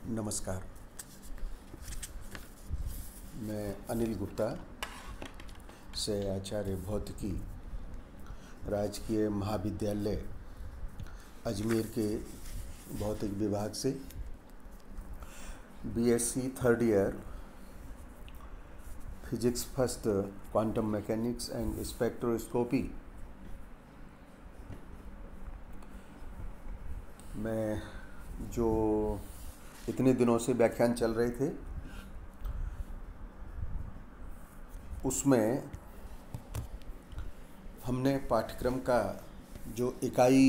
नमस्कार। मैं अनिल गुप्ता से आचार्य भौतिकी राजकीय महाविद्यालय अजमेर के भौतिक विभाग से BSc third year physics first quantum mechanics and spectroscopy में जो इतने दिनों से व्याख्यान चल रहे थे उसमें हमने पाठ्यक्रम का जो इकाई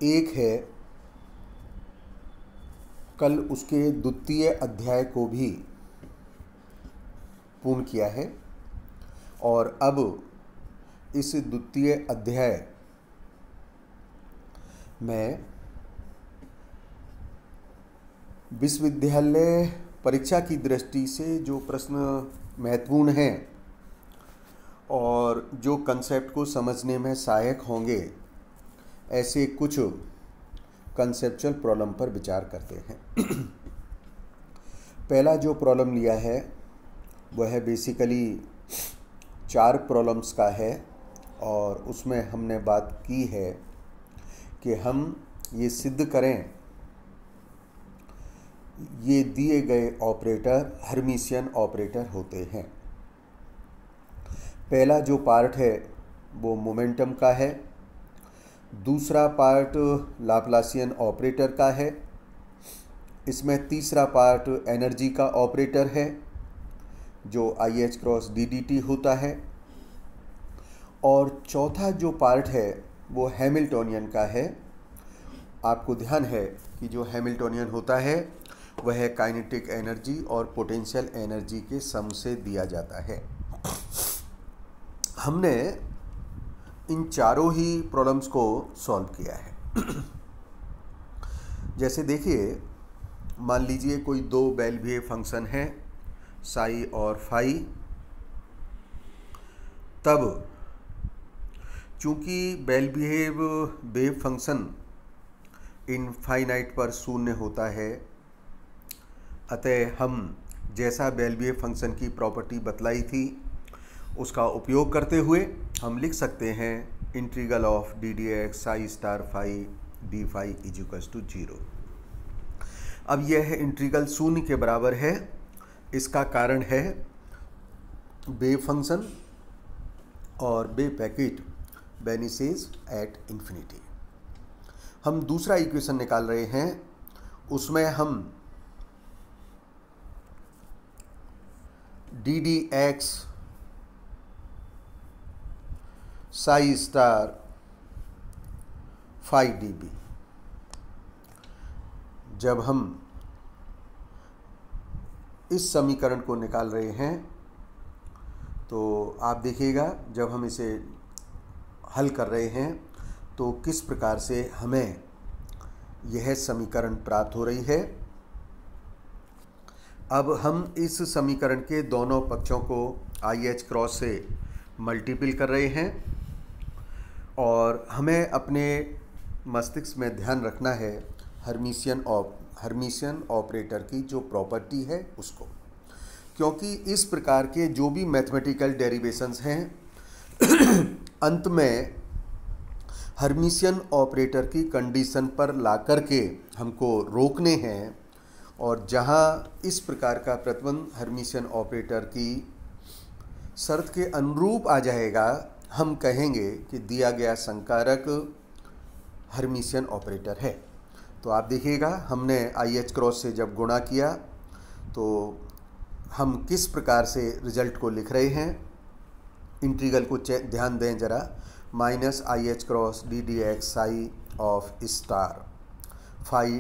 1 है कल उसके द्वितीय अध्याय को भी पूर्ण किया है और अब इस द्वितीय अध्याय में विश्वविद्यालय परीक्षा की दृष्टि से जो प्रश्न महत्वपूर्ण हैं और जो कंसेप्ट को समझने में सहायक होंगे ऐसे कुछ कंसेप्चुअल प्रॉब्लम पर विचार करते हैं। पहला जो प्रॉब्लम लिया है वह है बेसिकली 4 प्रॉब्लम्स का है और उसमें हमने बात की है कि हम ये सिद्ध करें ये दिए गए ऑपरेटर हर्मिशियन ऑपरेटर होते हैं। पहला जो पार्ट है वो मोमेंटम का है, दूसरा पार्ट लाप्लासियन ऑपरेटर का है, इसमें तीसरा पार्ट एनर्जी का ऑपरेटर है जो IH क्रॉस DDT होता है और चौथा जो पार्ट है वो हैमिल्टोनियन का है। आपको ध्यान है कि जो हैमिल्टोनियन होता है वह काइनेटिक एनर्जी और पोटेंशियल एनर्जी के सम से दिया जाता है। हमने इन चारों ही प्रॉब्लम्स को सॉल्व किया है। जैसे देखिए, मान लीजिए कोई 2 बेलविए फंक्शन है साई और फाई। तब चूंकि बेलविएव वेव फंक्शन इनफाइनाइट पर शून्य होता है, अतः हम जैसा बेलविए फंक्शन की प्रॉपर्टी बतलाई थी उसका उपयोग करते हुए हम लिख सकते हैं integral of ddx psi star phi d phi equals to 0। अब यह इंटीग्रल शून्य के बराबर है। इसका कारण है वेव फंक्शन और wave packet vanishes at infinity. हम दूसरा इक्वेशन निकाल रहे हैं, उसमें हम ddx psi star phi dB, जब हम इस समीकरण को निकाल रहे हैं तो आप देखिएगा जब हम इसे हल कर रहे हैं तो किस प्रकार से हमें यह समीकरण प्राप्त हो रही है। अब हम इस समीकरण के दोनों पक्षों को IH क्रॉस से मल्टीपल कर रहे हैं और हमें अपने मस्तिष्क में ध्यान रखना है हर्मिशियन ऑपरेटर की जो प्रॉपर्टी है उसको, क्योंकि इस प्रकार के जो भी मैथमेटिकल डेरिवेशंस हैं अंत में हर्मिशियन ऑपरेटर की कंडीशन पर ला करके हमको रोकने हैं और जहां इस प्रकार का प्रतिबंध हर्मिशियन ऑपरेटर की शर्त के अनुरूप आ जाएगा हम कहेंगे कि दिया गया संकारक हर्मिशियन ऑपरेटर है। तो आप देखिएगा हमने IH क्रॉस से जब गुणा किया तो हम किस प्रकार से रिजल्ट को लिख रहे हैं। इंटीग्रल को ध्यान दें जरा, minus IH cross ddx psi of star phi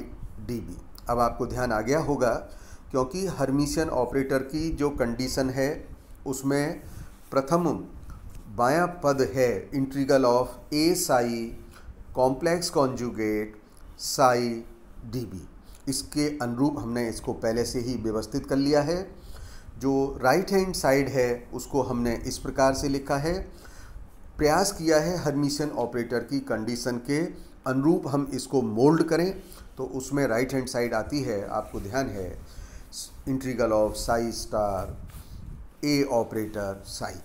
dB। अब आपको ध्यान आ गया होगा क्योंकि हर्मिशियन ऑपरेटर की जो कंडीशन है उसमें प्रथम बायां पद है integral of a Sai complex conjugate Sai dB। इसके अनुरूप हमने इसको पहले से ही व्यवस्थित कर लिया है। जो राइट हैंड साइड है उसको हमने इस प्रकार से लिखा है, प्रयास किया है हर्मिशियन ऑपरेटर की कंडीशन के अनुरूप हम इसको मोल्ड करें तो उसमें राइट हैंड साइड आती है, आपको ध्यान है, integral of psi star A operator Sai.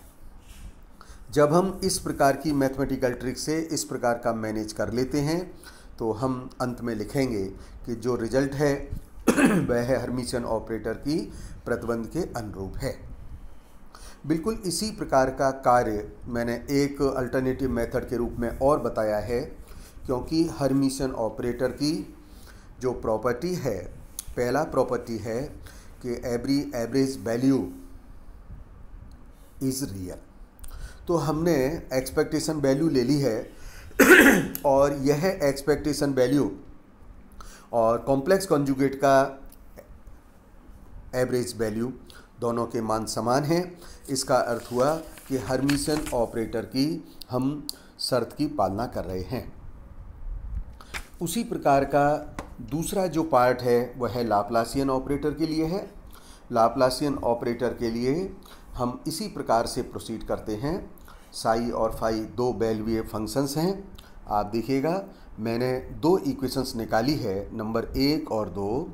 जब हम इस प्रकार की मैथमेटिकल ट्रिक से इस प्रकार का मैनेज कर लेते हैं तो हम अंत में लिखेंगे कि जो रिजल्ट है वह है हर्मिशियन ऑपरेटर की प्रतिबंध के अनुरूप है। बिल्कुल इसी प्रकार का कार्य मैंने एक अल्टरनेटिव मेथड के रूप में और बताया है, क्योंकि हर्मिशियन ऑपरेटर की जो प्रॉपर्टी है, पहला प्रॉपर्टी है कि every average value is real. तो हमने एक्सपेक्टेशन वैल्यू ले ली है और यह एक्सपेक्टेशन वैल्यू और कॉम्प्लेक्स कॉन्जुगेट का एवरेज वैल्यू दोनों के मान समान हैं। इसका अर्थ हुआ कि हर्मिशियन ऑपरेटर की हम शर्त की पालना कर रहे हैं। उसी प्रकार का दूसरा जो पार्ट है वह है लाप्लासियन ऑपरेटर के लिए है। लाप्लासियन ऑपरेटर के लिए हम इसी प्रकार से प्रोसीड करते हैं। साई और फाई दो बेलविए फंक्शंस हैं। आप देखिएगा मैंने दो इक्वेशंस निकाली है, नंबर 1 और 2।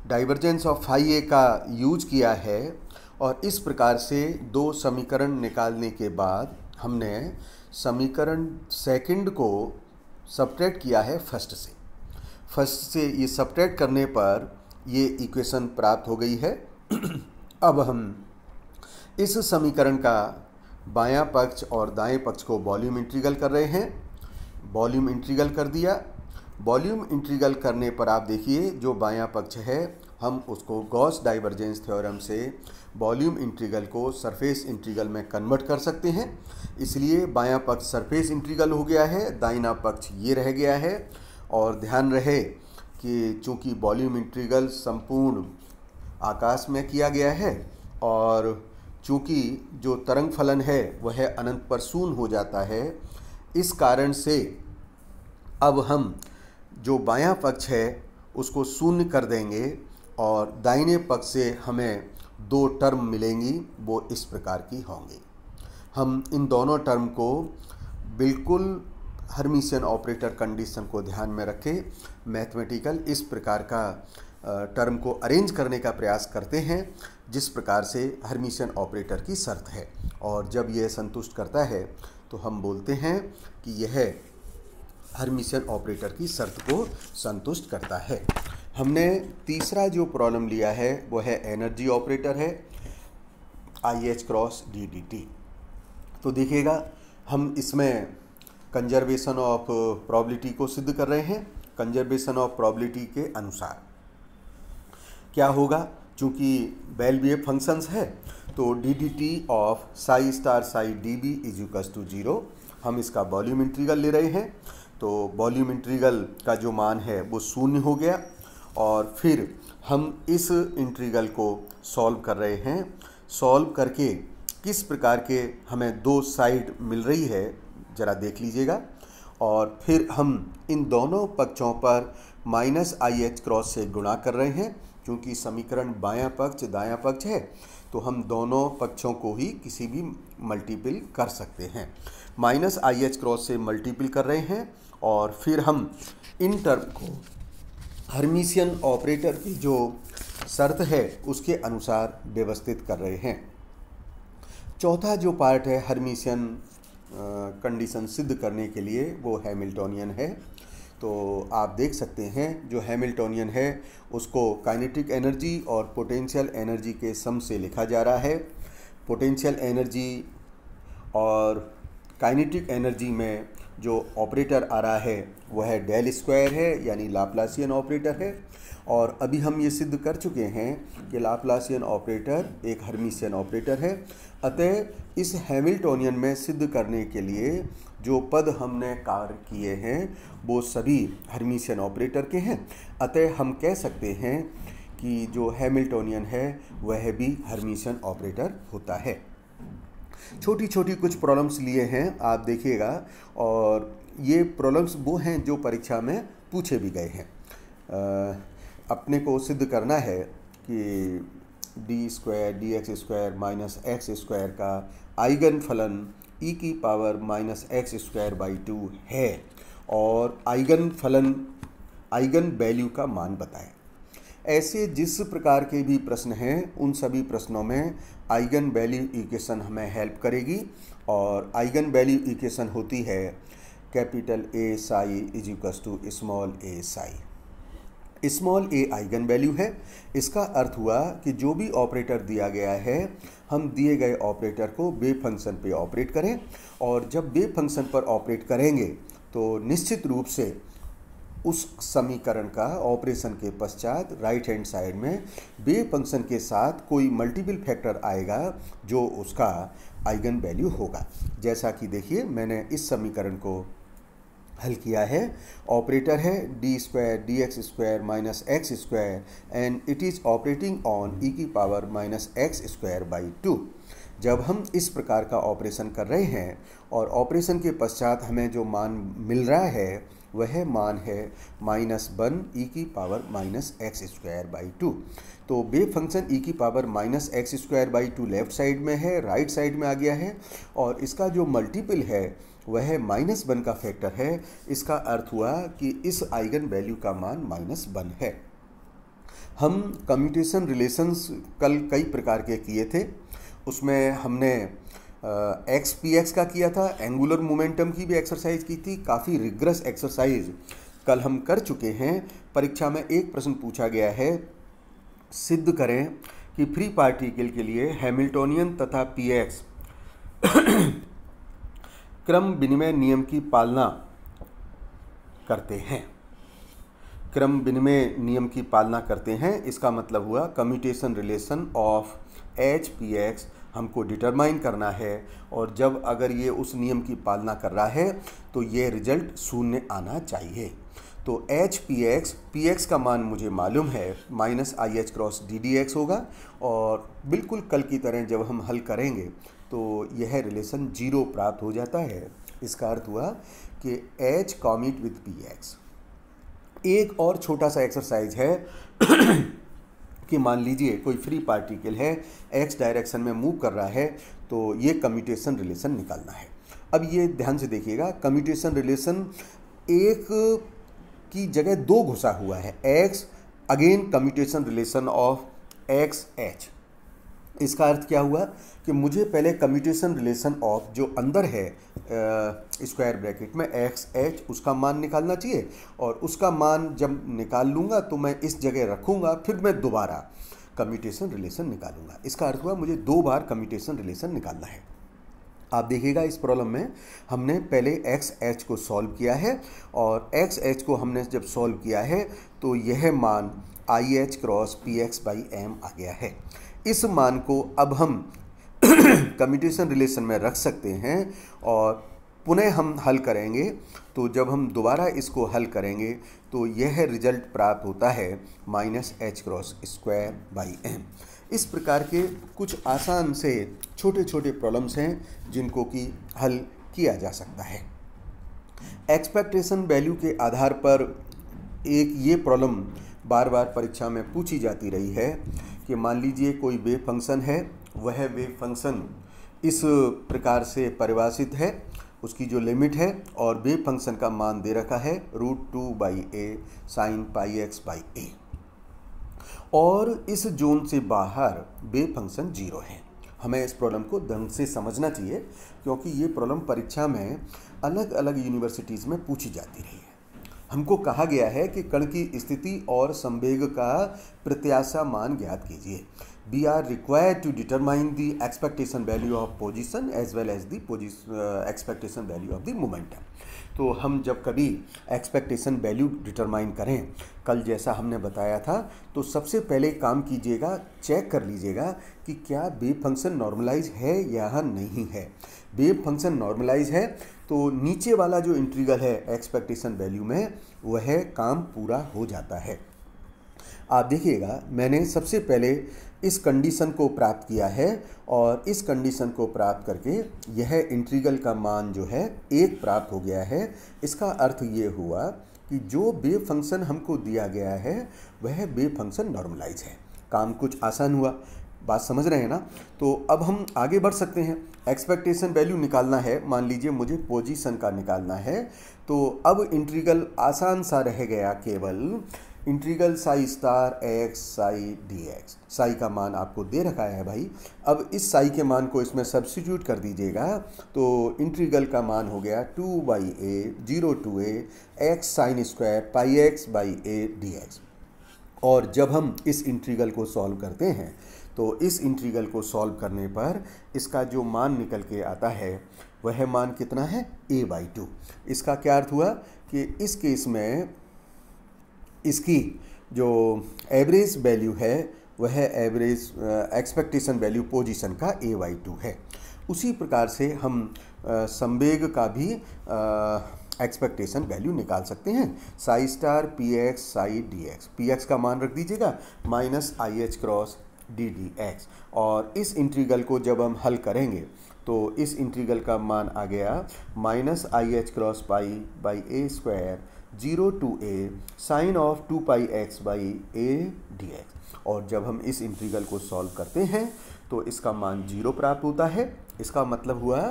डाइवर्जेंस ऑफ फाई ए का यूज किया है और इस प्रकार से दो समीकरण निकालने के बाद हमने समीकरण सेकंड को सब्ट्रैक्ट किया है फर्स्ट से। फर्स्ट से ये सब्ट्रैक्ट करने पर ये इक्वेशन प्राप्त हो गई है। अब हम इस समीकरण का बायां पक्ष और दाएं पक्ष को वॉल्यूम इंटीग्रल कर रहे हैं। वॉल्यूम इंटीग्रल कर दिया। वॉल्यूम इंटीग्रल करने पर आप देखिए जो बायां पक्ष है हम उसको गॉस डाइवर्जेंस थ्योरम से वॉल्यूम इंटीग्रल को सरफेस इंटीग्रल में कन्वर्ट कर सकते हैं। इसलिए बायां पक्ष सरफेस इंटीग्रल हो गया है, दाहिना पक्ष ये रह गया है। और ध्यान रहे कि चूँकि वॉल्यूम इंटीग्रल संपूर्ण आकाश में किया गया है और चूँकि जो तरंग फलन है वह अनंत पर शून्य हो जाता है, इस कारण से अब हम जो बायां पक्ष है उसको शून्य कर देंगे और दाहिने पक्ष से हमें दो टर्म मिलेंगी, वो इस प्रकार की होंगी। हम इन दोनों टर्म को बिल्कुल हर्मिशियन ऑपरेटर कंडीशन को ध्यान में रखें मैथमेटिकल इस प्रकार का टर्म को अरेंज करने का प्रयास करते हैं जिस प्रकार से हर्मिशियन ऑपरेटर की शर्त है। और जब यह संतुष्ट करता है तो हम बोलते हैं कि यह हर्मिशियन ऑपरेटर की शर्त को संतुष्ट करता है। हमने तीसरा जो प्रॉब्लम लिया है वह है एनर्जी ऑपरेटर है, IH क्रॉस DDT। तो देखिएगा हम इसमें कंजर्वेशन ऑफ प्रोबेबिलिटी को सिद्ध कर रहे हैं। कंजर्वेशन ऑफ प्रोबेबिलिटी के अनुसार क्या होगा, चूँकि बेलविए फंक्शंस है तो DDT of psi star psi DB is equals to 0। हम इसका वॉल्यूम इंटीग्रल ले रहे हैं तो वॉल्यूम इंटीग्रल का जो मान है वो शून्य हो गया और फिर हम इस इंटीग्रल को सॉल्व कर रहे हैं। सॉल्व करके किस प्रकार के हमें दो साइड मिल रही है ज़रा देख लीजिएगा। और फिर हम इन दोनों पक्षों पर -IH क्रॉस से गुणा कर रहे हैं। क्योंकि समीकरण बायां पक्ष दायां पक्ष है तो हम दोनों पक्षों को ही किसी भी मल्टीपल कर सकते हैं। -IH क्रॉस से मल्टीपल कर रहे हैं और फिर हम इन टर्म को हर्मिशियन ऑपरेटर की जो शर्त है उसके अनुसार व्यवस्थित कर रहे हैं। चौथा जो पार्ट है हर्मिशियन कंडीशन सिद्ध करने के लिए वो हैमिल्टोनियन है। तो आप देख सकते हैं जो हैमिल्टोनियन है उसको काइनेटिक एनर्जी और पोटेंशियल एनर्जी के सम से लिखा जा रहा है। पोटेंशियल एनर्जी और काइनेटिक एनर्जी में जो ऑपरेटर आ रहा है वह डेल स्क्वायर है, यानी लाप्लासियन ऑपरेटर है। और अभी हम ये सिद्ध कर चुके हैं कि लाप्लासियन ऑपरेटर एक हर्मिशियन ऑपरेटर है। अतः इस हैमिल्टोनियन में सिद्ध करने के लिए जो पद हमने कार्य किए हैं वो सभी हर्मिशियन ऑपरेटर के हैं। अतः हम कह सकते हैं कि जो हैमिल्टोनियन है वह भी हर्मिशियन ऑपरेटर होता है। छोटी छोटी कुछ प्रॉब्लम्स लिए हैं आप देखिएगा, और ये प्रॉब्लम्स वो हैं जो परीक्षा में पूछे भी गए हैं। अपने को सिद्ध करना है कि d² dx² -x² का आइगन फलन e⁻⁻x² (2) है और आइगन वैल्यू का मान बताएं। ऐसे जिस प्रकार के भी प्रश्न हैं उन सभी प्रश्नों में आइगन वैल्यू इक्वेशन हमें हेल्प करेगी, और आइगन वैल्यू इक्वेशन होती है capital A psi is equals to small a psi. Small a eigen value है। इसका अर्थ हुआ कि जो भी ऑपरेटर दिया गया है हम दिए गए ऑपरेटर को वेव फंक्शन पे ऑपरेट करें, और जब वेव फंक्शन पर ऑपरेट करेंगे तो निश्चित रूप से उस समीकरण का ऑपरेशन के पश्चात राइट हैंड साइड में वेव फंक्शन के साथ कोई मल्टीपल फैक्टर आएगा जो उसका आइगन वैल्यू होगा। जैसा कि देखिए मैंने इस समीकरण को हल किया है। ऑपरेटर है d square d x square minus x square and it is operating on e की power minus x square by 2। जब हम इस प्रकार का ऑपरेशन कर रहे हैं और ऑपरेशन के पश्चात हमें जो मान मिल रहा है वह मान है -1 ई की power minus x square by 2। तो वेव फंक्शन ई की power minus x square by 2 left side में है, राइट साइड में आ गया है, और इसका जो मल्टीपल है वह -1 का फैक्टर है। इसका अर्थ हुआ कि इस आइगन वैल्यू का मान -1 है। हम कम्यूटेशन रिलेशंस कल कई प्रकार के किए थे, उसमें हमने एक्स पी एक्स का किया था, एंगुलर मोमेंटम की भी एक्सरसाइज की थी, काफ़ी रिग्रस एक्सरसाइज कल हम कर चुके हैं। परीक्षा में एक प्रश्न पूछा गया है, सिद्ध करें कि फ्री पार्टिकल के लिए हैमिल्टोनियन तथा पी एक्स क्रम विनिमय नियम की पालना करते हैं। क्रम विनिमय नियम की पालना करते हैं, इसका मतलब हुआ commutation relation of H P x हमको डिटरमाइन करना है, और जब अगर ये उस नियम की पालना कर रहा है तो ये रिजल्ट शून्य आना चाहिए। तो एच पी एक्स का मान मुझे मालूम है -IH क्रॉस DDX होगा, और बिल्कुल कल की तरह जब हम हल करेंगे तो यह रिलेशन 0 प्राप्त हो जाता है। इसका अर्थ हुआ कि H कॉम्यूट विथ PX। एक और छोटा सा एक्सरसाइज है कि मान लीजिए कोई फ्री पार्टिकल है, एक्स डायरेक्शन में मूव कर रहा है, तो ये कम्यूटेशन रिलेशन निकालना है। अब ये ध्यान से देखिएगा, कम्यूटेशन रिलेशन एक की जगह 2 घुसा हुआ है, x again commutation relation of x H. इसका अर्थ क्या हुआ कि मुझे पहले कम्यूटेशन रिलेशन ऑफ जो अंदर है स्क्वायर ब्रैकेट में एक्स एच उसका मान निकालना चाहिए, और उसका मान जब निकाल लूँगा तो मैं इस जगह रखूँगा, फिर मैं दोबारा कम्यूटेशन रिलेशन निकालूंगा। इसका अर्थ हुआ मुझे 2 बार कम्यूटेशन रिलेशन निकालना है। आप देखिएगा इस प्रॉब्लम में हमने पहले एक्स एच को सॉल्व किया है, और एक्स एच को हमने जब सॉल्व किया है तो यह मान IH cross PX by M आ गया है। इस मान को अब हम कम्यूटेशन रिलेशन में रख सकते हैं, और पुनः हम हल करेंगे, तो जब हम दोबारा इसको हल करेंगे तो यह रिजल्ट प्राप्त होता है -H cross square by M। इस प्रकार के कुछ आसान से छोटे छोटे प्रॉब्लम्स हैं जिनको कि हल किया जा सकता है। एक्सपेक्टेशन वैल्यू के आधार पर एक ये प्रॉब्लम बार बार परीक्षा में पूछी जाती रही है कि मान लीजिए कोई वेव फंक्शन है, वह वेव फंक्शन इस प्रकार से परिभाषित है, उसकी जो लिमिट है, और वेव फंक्शन का मान दे रखा है √2/a sin πx by a, और इस जोन से बाहर वेव फंक्शन 0 है। हमें इस प्रॉब्लम को ढंग से समझना चाहिए, क्योंकि ये प्रॉब्लम परीक्षा में अलग अलग यूनिवर्सिटीज़ में पूछी जाती रही है। हमको कहा गया है कि कण की स्थिति और संवेग का प्रत्याशा मान ज्ञात कीजिए। We are required to determine the expectation value of position as well as the expectation value of the momentum। तो हम जब कभी एक्सपेक्टेशन वैल्यू डिटरमाइन करें, कल जैसा हमने बताया था, तो सबसे पहले काम कीजिएगा, चेक कर लीजिएगा कि क्या वेव फंक्शन नॉर्मलाइज है या नहीं है। वेव फंक्शन नॉर्मलाइज है तो नीचे वाला जो इंटीग्रल है एक्सपेक्टेशन वैल्यू में, वह काम पूरा हो जाता है। आप देखिएगा मैंने सबसे पहले इस कंडीशन को प्राप्त किया है, और इस कंडीशन को प्राप्त करके यह इंटीग्रल का मान जो है 1 प्राप्त हो गया है। इसका अर्थ ये हुआ कि जो वेव फंक्शन हमको दिया गया है वह वेव फंक्शन नॉर्मलाइज है। काम कुछ आसान हुआ। बात समझ रहे हैं ना। तो अब हम आगे बढ़ सकते हैं। एक्सपेक्टेशन वैल्यू निकालना है, मान लीजिए मुझे पोजीशन का निकालना है। तो अब इंटीग्रल आसान सा रह गया, केवल integral Sai star x Sai D x. Sai का मान आपको दे रखा है भाई, अब इस साई के मान को इसमें सब्स्टिट्यूट कर दीजिएगा। तो इंटीग्रल का मान हो गया 2/a 0 to a x sine square pi x by a d x. और जब हम इस इंटीग्रल को सॉल्व करते हैं तो इस इंटीग्रल को सॉल्व करने पर इसका जो मान निकल के आता है वह मान कितना है, a/2। इसका क्या अर्थ हुआ कि इस केस में इसकी जो एवरेज वैल्यू है वह एवरेज एक्सपेक्टेशन वैल्यू पोजीशन का a/2 है। उसी प्रकार से हम संवेग का भी एक्सपेक्टेशन वैल्यू निकाल सकते हैं। Sai star P x Sai D x, P x का मान रख दीजिएगा minus i h cross D D x. और इस इंटीग्रल को जब हम हल करेंगे तो इस इंटीग्रल का मान आ गया minus i h cross pi by a square 0 to a sine of 2 pi x by a d x. और जब हम इस इंटीग्रल को सॉल्व करते हैं तो इसका मान 0 प्राप्त होता है। इसका मतलब हुआ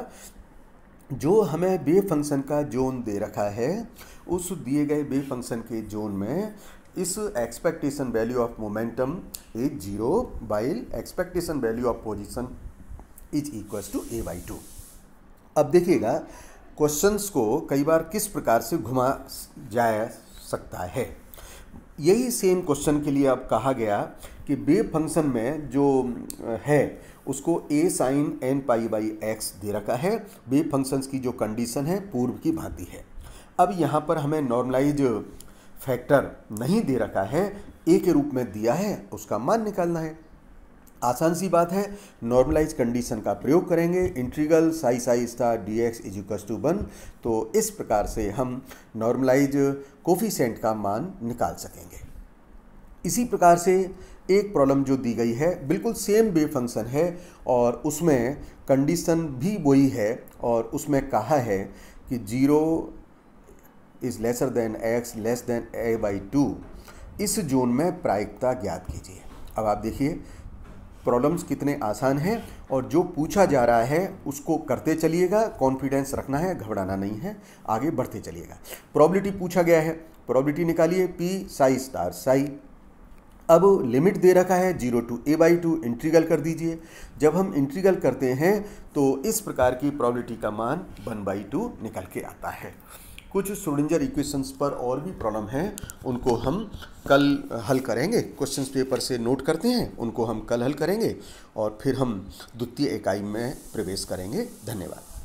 जो हमें वेव फंक्शन का जोन दे रखा है उस दिए गए वेव फंक्शन के जोन में इस expectation value of momentum is 0 while expectation value of position is equals to a/2। अब देखिएगा क्वेश्चंस को कई बार किस प्रकार से घुमा जा सकता है। यही सेम क्वेश्चन के लिए अब कहा गया कि वेव फंक्शन में जो है उसको a sine n pi by x दे रखा है। वेव फंक्शंस की जो कंडीशन है पूर्व की भांति है। अब यहाँ पर हमें नॉर्मलाइज फैक्टर नहीं दे रखा है, a के रूप में दिया है, उसका मान निकालना है। आसान सी बात है, नॉर्मलाइज कंडीशन का प्रयोग करेंगे। Integral psi psi star d x is equals to 1। तो इस प्रकार से हम नॉर्मलाइज कोफिशिएंट का मान निकाल सकेंगे। इसी प्रकार से एक प्रॉब्लम जो दी गई है बिल्कुल सेम वेव फंक्शन है और उसमें कंडीशन भी वही है और उसमें कहा है कि 0 is lesser than x less than a/2। इस जोन में प्रायिकता ज्ञात कीजिए। अब आप देखिए प्रॉब्लम्स कितने आसान हैं और जो पूछा जा रहा है उसको करते चलिएगा। कॉन्फिडेंस रखना है, घबराना नहीं है, आगे बढ़ते चलिएगा। प्रोबेबिलिटी पूछा गया है, प्रोबेबिलिटी निकालिए p साई स्टार साई। अब लिमिट दे रखा है 0 to a/2, इंटीग्रल कर दीजिए। जब हम इंटीग्रल करते हैं तो इस प्रकार की प्रोबेबिलिटी का मान 1/2 निकल के आता है। कुछ श्रोडिंगर इक्वेशंस पर और भी प्रॉब्लम हैं, उनको हम कल हल करेंगे। क्वेश्चंस पेपर से नोट करते हैं, उनको हम कल हल करेंगे और फिर हम द्वितीय इकाई में प्रवेश करेंगे। धन्यवाद।